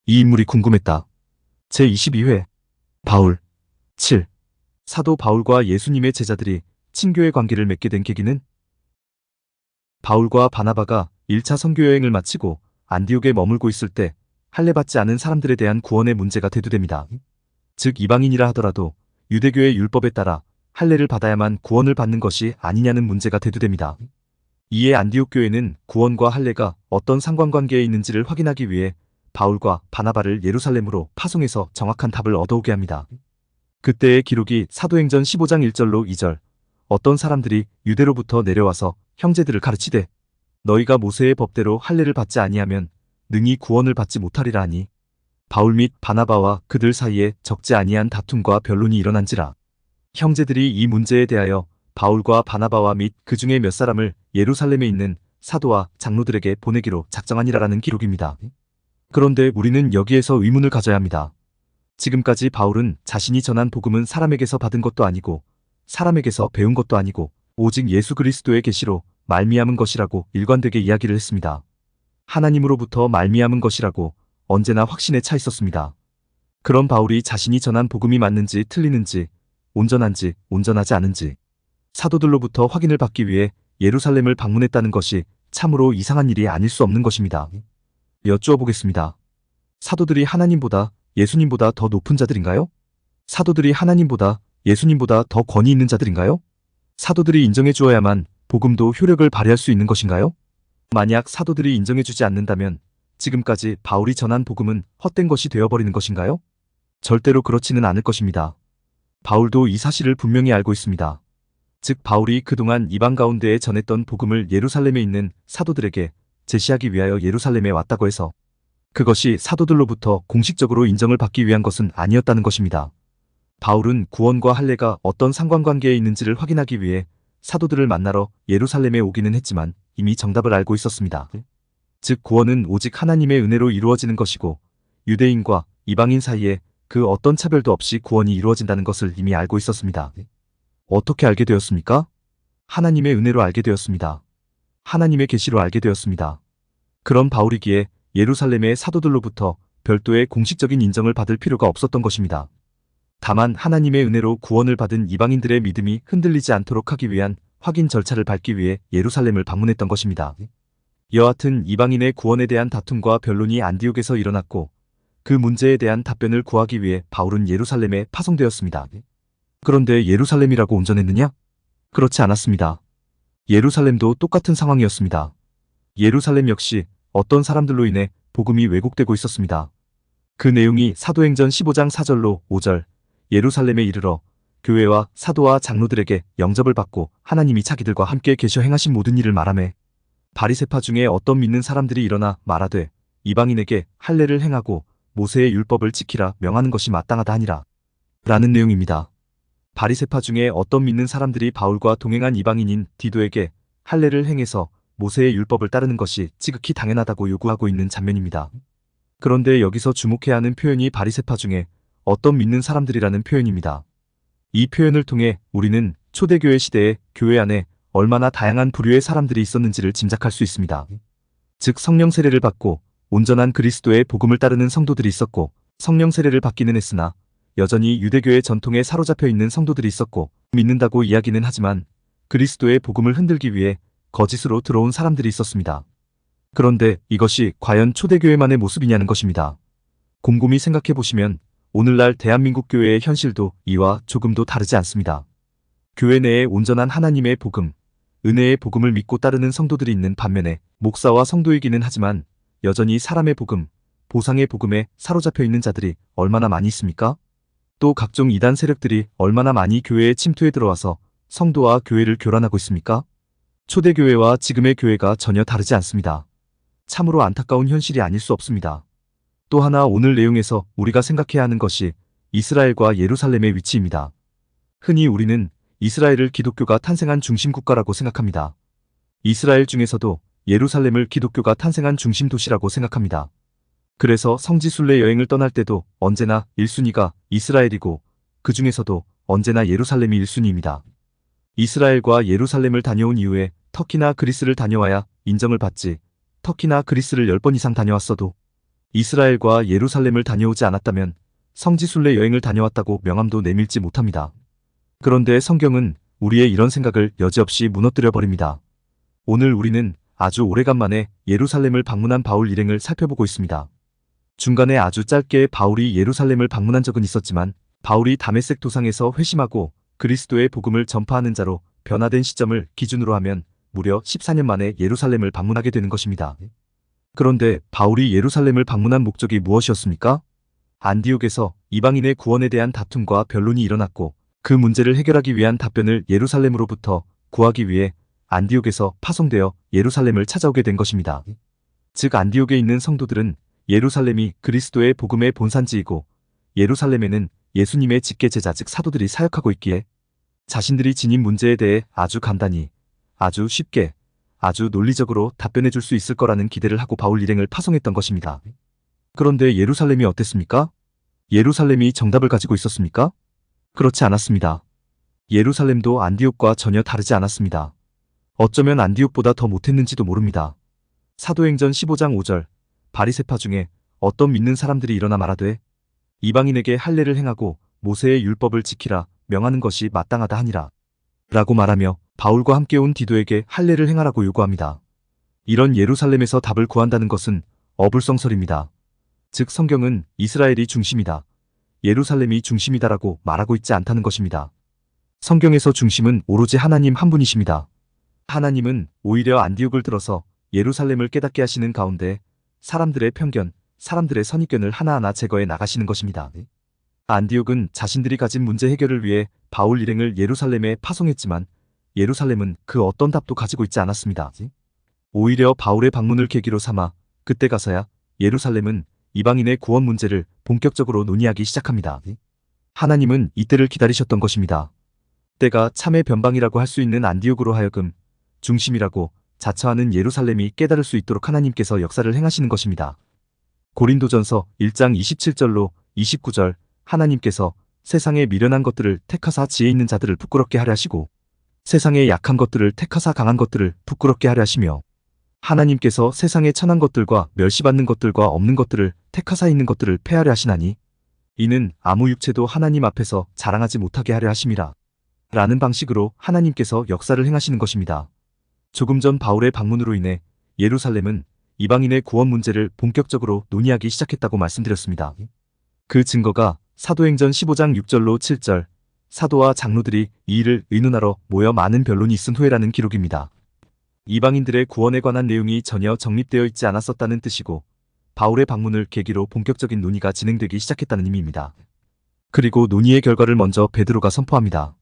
이 인물이 궁금했다. 제22회 바울 7. 사도 바울과 예수님의 제자들이 친교의 관계를 맺게 된 계기는 바울과 바나바가 1차 선교 여행을 마치고 안디옥에 머물고 있을 때 할례받지 않은 사람들에 대한 구원의 문제가 대두됩니다. 즉 이방인이라 하더라도 유대교의 율법에 따라 할례를 받아야만 구원을 받는 것이 아니냐는 문제가 대두됩니다. 이에 안디옥 교회는 구원과 할례가 어떤 상관관계에 있는지를 확인하기 위해 바울과 바나바를 예루살렘으로 파송해서 정확한 답을 얻어오게 합니다. 그때의 기록이 사도행전 15장 1절로 2절. 어떤 사람들이 유대로부터 내려와서 형제들을 가르치되 너희가 모세의 법대로 할례를 받지 아니하면 능히 구원을 받지 못하리라 하니 바울 및 바나바와 그들 사이에 적지 아니한 다툼과 변론이 일어난지라. 형제들이 이 문제에 대하여 바울과 바나바와 및 그 중에 몇 사람을 예루살렘에 있는 사도와 장로들에게 보내기로 작정하니라라는 기록입니다. 그런데 우리는 여기에서 의문을 가져야 합니다. 지금까지 바울은 자신이 전한 복음은 사람에게서 받은 것도 아니고 사람에게서 배운 것도 아니고 오직 예수 그리스도의 계시로 말미암은 것이라고 일관되게 이야기를 했습니다. 하나님으로부터 말미암은 것이라고 언제나 확신에 차 있었습니다. 그런 바울이 자신이 전한 복음이 맞는지 틀리는지 온전한지 온전하지 않은지 사도들로부터 확인을 받기 위해 예루살렘을 방문했다는 것이 참으로 이상한 일이 아닐 수 없는 것입니다. 여쭈어 보겠습니다. 사도들이 하나님보다 예수님보다 더 높은 자들인가요? 사도들이 하나님보다 예수님보다 더 권위 있는 자들인가요? 사도들이 인정해 주어야만 복음도 효력을 발휘할 수 있는 것인가요? 만약 사도들이 인정해 주지 않는다면 지금까지 바울이 전한 복음은 헛된 것이 되어버리는 것인가요? 절대로 그렇지는 않을 것입니다. 바울도 이 사실을 분명히 알고 있습니다. 즉 바울이 그동안 이방 가운데에 전했던 복음을 예루살렘에 있는 사도들에게 제시하기 위하여 예루살렘에 왔다고 해서 그것이 사도들로부터 공식적으로 인정을 받기 위한 것은 아니었다는 것입니다. 바울은 구원과 할례가 어떤 상관관계에 있는지를 확인하기 위해 사도들을 만나러 예루살렘에 오기는 했지만 이미 정답을 알고 있었습니다. 즉 구원은 오직 하나님의 은혜로 이루어지는 것이고 유대인과 이방인 사이에 그 어떤 차별도 없이 구원이 이루어진다는 것을 이미 알고 있었습니다. 어떻게 알게 되었습니까? 하나님의 은혜로 알게 되었습니다. 하나님의 계시로 알게 되었습니다. 그런 바울이기에 예루살렘의 사도들로부터 별도의 공식적인 인정을 받을 필요가 없었던 것입니다. 다만 하나님의 은혜로 구원을 받은 이방인들의 믿음이 흔들리지 않도록 하기 위한 확인 절차를 밟기 위해 예루살렘을 방문했던 것입니다. 여하튼 이방인의 구원에 대한 다툼과 변론이 안디옥에서 일어났고 그 문제에 대한 답변을 구하기 위해 바울은 예루살렘에 파송되었습니다. 그런데 예루살렘이라고 온전했느냐? 그렇지 않았습니다. 예루살렘도 똑같은 상황이었습니다. 예루살렘 역시 어떤 사람들로 인해 복음이 왜곡되고 있었습니다. 그 내용이 사도행전 15장 4절로 5절. 예루살렘에 이르러 교회와 사도와 장로들에게 영접을 받고 하나님이 자기들과 함께 계셔 행하신 모든 일을 말하매 바리새파 중에 어떤 믿는 사람들이 일어나 말하되 이방인에게 할례를 행하고 모세의 율법을 지키라 명하는 것이 마땅하다 하니라 라는 내용입니다. 바리새파 중에 어떤 믿는 사람들이 바울과 동행한 이방인인 디도에게 할례를 행해서 모세의 율법을 따르는 것이 지극히 당연하다고 요구하고 있는 장면입니다. 그런데 여기서 주목해야 하는 표현이 바리새파 중에 어떤 믿는 사람들이라는 표현입니다. 이 표현을 통해 우리는 초대교회 시대에 교회 안에 얼마나 다양한 부류의 사람들이 있었는지를 짐작할 수 있습니다. 즉 성령 세례를 받고 온전한 그리스도의 복음을 따르는 성도들이 있었고 성령 세례를 받기는 했으나 여전히 유대교의 전통에 사로잡혀 있는 성도들이 있었고 믿는다고 이야기는 하지만 그리스도의 복음을 흔들기 위해 거짓으로 들어온 사람들이 있었습니다. 그런데 이것이 과연 초대교회만의 모습이냐는 것입니다. 곰곰이 생각해 보시면 오늘날 대한민국 교회의 현실도 이와 조금도 다르지 않습니다. 교회 내에 온전한 하나님의 복음, 은혜의 복음을 믿고 따르는 성도들이 있는 반면에 목사와 성도이기는 하지만 여전히 사람의 복음, 보상의 복음에 사로잡혀 있는 자들이 얼마나 많이 있습니까? 또 각종 이단 세력들이 얼마나 많이 교회에 침투해 들어와서 성도와 교회를 교란하고 있습니까? 초대교회와 지금의 교회가 전혀 다르지 않습니다. 참으로 안타까운 현실이 아닐 수 없습니다. 또 하나 오늘 내용에서 우리가 생각해야 하는 것이 이스라엘과 예루살렘의 위치입니다. 흔히 우리는 이스라엘을 기독교가 탄생한 중심 국가라고 생각합니다. 이스라엘 중에서도 예루살렘을 기독교가 탄생한 중심 도시라고 생각합니다. 그래서 성지순례 여행을 떠날 때도 언제나 1순위가 이스라엘이고 그 중에서도 언제나 예루살렘이 1순위입니다. 이스라엘과 예루살렘을 다녀온 이후에 터키나 그리스를 다녀와야 인정을 받지 터키나 그리스를 10번 이상 다녀왔어도 이스라엘과 예루살렘을 다녀오지 않았다면 성지순례 여행을 다녀왔다고 명함도 내밀지 못합니다. 그런데 성경은 우리의 이런 생각을 여지없이 무너뜨려 버립니다. 오늘 우리는 아주 오래간만에 예루살렘을 방문한 바울 일행을 살펴보고 있습니다. 중간에 아주 짧게 바울이 예루살렘을 방문한 적은 있었지만 바울이 다메섹 도상에서 회심하고 그리스도의 복음을 전파하는 자로 변화된 시점을 기준으로 하면 무려 14년 만에 예루살렘을 방문하게 되는 것입니다. 그런데 바울이 예루살렘을 방문한 목적이 무엇이었습니까? 안디옥에서 이방인의 구원에 대한 다툼과 변론이 일어났고 그 문제를 해결하기 위한 답변을 예루살렘으로부터 구하기 위해 안디옥에서 파송되어 예루살렘을 찾아오게 된 것입니다. 즉 안디옥에 있는 성도들은 예루살렘이 그리스도의 복음의 본산지이고 예루살렘에는 예수님의 직계 제자 즉 사도들이 사역하고 있기에 자신들이 지닌 문제에 대해 아주 간단히, 아주 쉽게, 아주 논리적으로 답변해 줄 수 있을 거라는 기대를 하고 바울 일행을 파송했던 것입니다. 그런데 예루살렘이 어땠습니까? 예루살렘이 정답을 가지고 있었습니까? 그렇지 않았습니다. 예루살렘도 안디옥과 전혀 다르지 않았습니다. 어쩌면 안디옥보다 더 못했는지도 모릅니다. 사도행전 15장 5절 바리새파 중에 어떤 믿는 사람들이 일어나 말하되 이방인에게 할례를 행하고 모세의 율법을 지키라 명하는 것이 마땅하다 하니라 라고 말하며 바울과 함께 온 디도에게 할례를 행하라고 요구합니다. 이런 예루살렘에서 답을 구한다는 것은 어불성설입니다. 즉 성경은 이스라엘이 중심이다, 예루살렘이 중심이다라고 말하고 있지 않다는 것입니다. 성경에서 중심은 오로지 하나님 한 분이십니다. 하나님은 오히려 안디옥을 들어서 예루살렘을 깨닫게 하시는 가운데 사람들의 편견, 사람들의 선입견을 하나하나 제거해 나가시는 것입니다. 안디옥은 자신들이 가진 문제 해결을 위해 바울 일행을 예루살렘에 파송했지만 예루살렘은 그 어떤 답도 가지고 있지 않았습니다. 오히려 바울의 방문을 계기로 삼아 그때 가서야 예루살렘은 이방인의 구원 문제를 본격적으로 논의하기 시작합니다. 하나님은 이때를 기다리셨던 것입니다. 때가 참의 변방이라고 할 수 있는 안디옥으로 하여금 중심이라고 자처하는 예루살렘이 깨달을 수 있도록 하나님께서 역사를 행하시는 것입니다. 고린도전서 1장 27절로 29절 하나님께서 세상에 미련한 것들을 택하사 지혜 있는 자들을 부끄럽게 하려 하시고 세상에 약한 것들을 택하사 강한 것들을 부끄럽게 하려 하시며 하나님께서 세상에 천한 것들과 멸시받는 것들과 없는 것들을 택하사 있는 것들을 패하려 하시나니 이는 아무 육체도 하나님 앞에서 자랑하지 못하게 하려 하심이라 라는 방식으로 하나님께서 역사를 행하시는 것입니다. 조금 전 바울의 방문으로 인해 예루살렘은 이방인의 구원 문제를 본격적으로 논의하기 시작했다고 말씀드렸습니다. 그 증거가 사도행전 15장 6절로 7절 사도와 장로들이 이 일을 의논하러 모여 많은 변론이 있은 후에라는 기록입니다. 이방인들의 구원에 관한 내용이 전혀 정립되어 있지 않았었다는 뜻이고 바울의 방문을 계기로 본격적인 논의가 진행되기 시작했다는 의미입니다. 그리고 논의의 결과를 먼저 베드로가 선포합니다.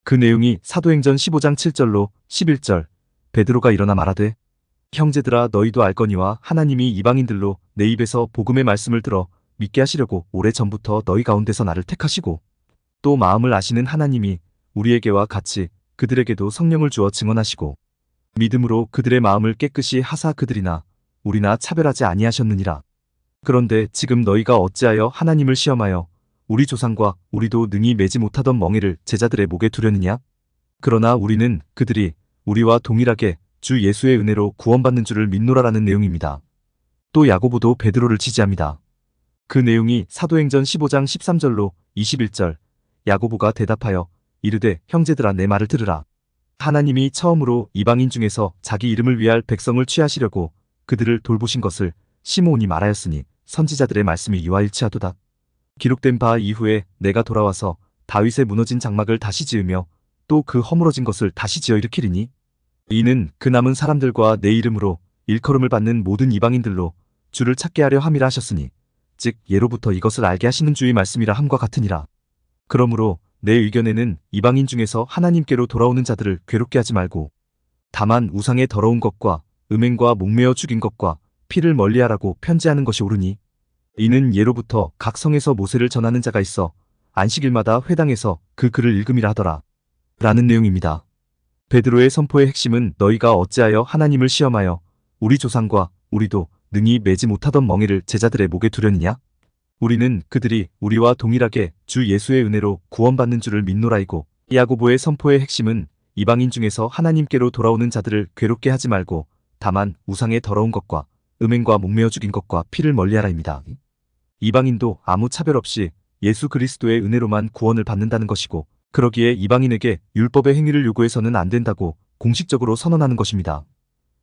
그 내용이 사도행전 15장 7절로 11절 베드로가 일어나 말하되 형제들아 너희도 알거니와 하나님이 이방인들로 내 입에서 복음의 말씀을 들어 믿게 하시려고 오래전부터 너희 가운데서 나를 택하시고 또 마음을 아시는 하나님이 우리에게와 같이 그들에게도 성령을 주어 증언하시고 믿음으로 그들의 마음을 깨끗이 하사 그들이나 우리나 차별하지 아니하셨느니라. 그런데 지금 너희가 어찌하여 하나님을 시험하여 우리 조상과 우리도 능히 매지 못하던 멍에를 제자들의 목에 두려느냐? 그러나 우리는 그들이 우리와 동일하게 주 예수의 은혜로 구원받는 줄을 믿노라라는 내용입니다. 또 야고보도 베드로를 지지합니다. 그 내용이 사도행전 15장 13절로 21절 야고보가 대답하여 이르되 형제들아 내 말을 들으라. 하나님이 처음으로 이방인 중에서 자기 이름을 위할 백성을 취하시려고 그들을 돌보신 것을 시므온이 말하였으니 선지자들의 말씀이 이와 일치하도다. 기록된 바 이후에 내가 돌아와서 다윗의 무너진 장막을 다시 지으며 또 그 허물어진 것을 다시 지어 일으키리니 이는 그 남은 사람들과 내 이름으로 일컬음을 받는 모든 이방인들로 주를 찾게 하려 함이라 하셨으니 즉 예로부터 이것을 알게 하시는 주의 말씀이라 함과 같으니라. 그러므로 내 의견에는 이방인 중에서 하나님께로 돌아오는 자들을 괴롭게 하지 말고 다만 우상의 더러운 것과 음행과 목매어 죽인 것과 피를 멀리하라고 편지하는 것이 옳으니 이는 예로부터 각 성에서 모세를 전하는 자가 있어 안식일마다 회당에서 그 글을 읽음이라 하더라 라는 내용입니다. 베드로의 선포의 핵심은 너희가 어찌하여 하나님을 시험하여 우리 조상과 우리도 능히 매지 못하던 멍에를 제자들의 목에 두려느냐? 우리는 그들이 우리와 동일하게 주 예수의 은혜로 구원받는 줄을 믿노라이고 야고보의 선포의 핵심은 이방인 중에서 하나님께로 돌아오는 자들을 괴롭게 하지 말고 다만 우상의 더러운 것과 음행과 목매어 죽인 것과 피를 멀리하라입니다. 이방인도 아무 차별 없이 예수 그리스도의 은혜로만 구원을 받는다는 것이고, 그러기에 이방인에게 율법의 행위를 요구해서는 안 된다고 공식적으로 선언하는 것입니다.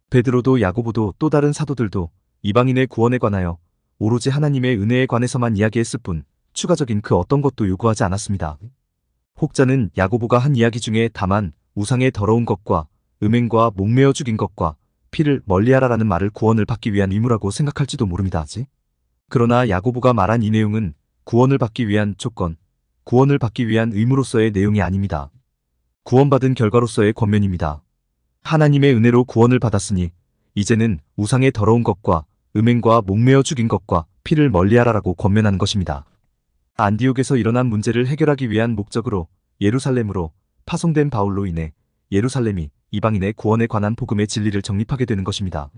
베드로도 야고보도 또 다른 사도들도 이방인의 구원에 관하여 오로지 하나님의 은혜에 관해서만 이야기했을 뿐 추가적인 그 어떤 것도 요구하지 않았습니다. 혹자는 야고보가 한 이야기 중에 다만 우상의 더러운 것과 음행과 목매어 죽인 것과 피를 멀리하라라는 말을 구원을 받기 위한 의무라고 생각할지도 모릅니다. 그러나 야고보가 말한 이 내용은 구원을 받기 위한 조건, 구원을 받기 위한 의무로서의 내용이 아닙니다. 구원받은 결과로서의 권면입니다. 하나님의 은혜로 구원을 받았으니 이제는 우상의 더러운 것과 음행과 목매어 죽인 것과 피를 멀리하라라고 권면하는 것입니다. 안디옥에서 일어난 문제를 해결하기 위한 목적으로 예루살렘으로 파송된 바울로 인해 예루살렘이 이방인의 구원에 관한 복음의 진리를 정립하게 되는 것입니다.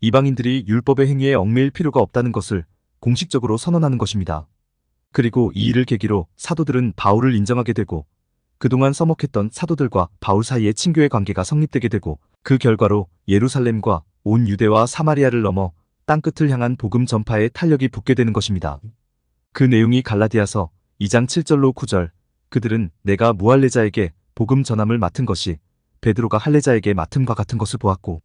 이방인들이 율법의 행위에 얽매일 필요가 없다는 것을 공식적으로 선언하는 것입니다. 그리고 이 일을 계기로 사도들은 바울을 인정하게 되고, 그동안 서먹했던 사도들과 바울 사이의 친교의 관계가 성립되게 되고, 그 결과로 예루살렘과 온 유대와 사마리아를 넘어 땅끝을 향한 복음 전파에 탄력이 붙게 되는 것입니다. 그 내용이 갈라디아서 2장 7절로 9절, 그들은 내가 무할례자에게 복음 전함을 맡은 것이 베드로가 할례자에게 맡음과 같은 것을 보았고,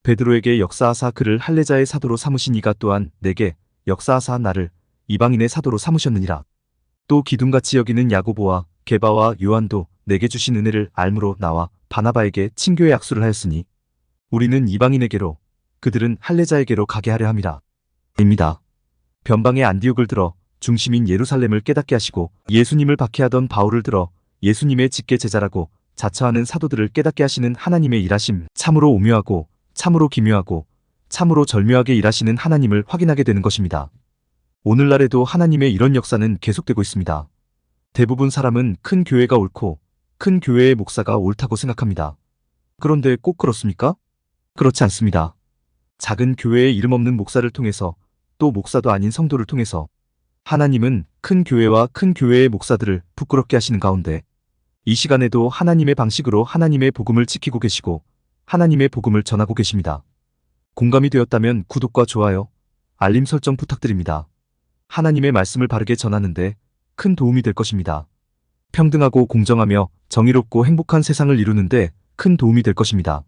베드로에게 역사하사 그를 할례자의 사도로 삼으신 이가 또한 내게 역사하사 나를 이방인의 사도로 삼으셨느니라. 또 기둥같이 여기는 야고보와 게바와 요한도 내게 주신 은혜를 알므로 나와 바나바에게 친교의 약수를 하였으니 우리는 이방인에게로 그들은 할례자에게로 가게 하려 함이라. 입니다. 변방의 안디옥을 들어 중심인 예루살렘을 깨닫게 하시고, 예수님을 박해하던 바울을 들어 예수님의 직계 제자라고 자처하는 사도들을 깨닫게 하시는 하나님의 일하심, 참으로 오묘하고 참으로 기묘하고 참으로 절묘하게 일하시는 하나님을 확인하게 되는 것입니다. 오늘날에도 하나님의 이런 역사는 계속되고 있습니다. 대부분 사람은 큰 교회가 옳고 큰 교회의 목사가 옳다고 생각합니다. 그런데 꼭 그렇습니까? 그렇지 않습니다. 작은 교회의 이름 없는 목사를 통해서, 또 목사도 아닌 성도를 통해서 하나님은 큰 교회와 큰 교회의 목사들을 부끄럽게 하시는 가운데, 이 시간에도 하나님의 방식으로 하나님의 복음을 지키고 계시고 하나님의 복음을 전하고 계십니다. 공감이 되었다면 구독과 좋아요, 알림 설정 부탁드립니다. 하나님의 말씀을 바르게 전하는데 큰 도움이 될 것입니다. 평등하고 공정하며 정의롭고 행복한 세상을 이루는데 큰 도움이 될 것입니다.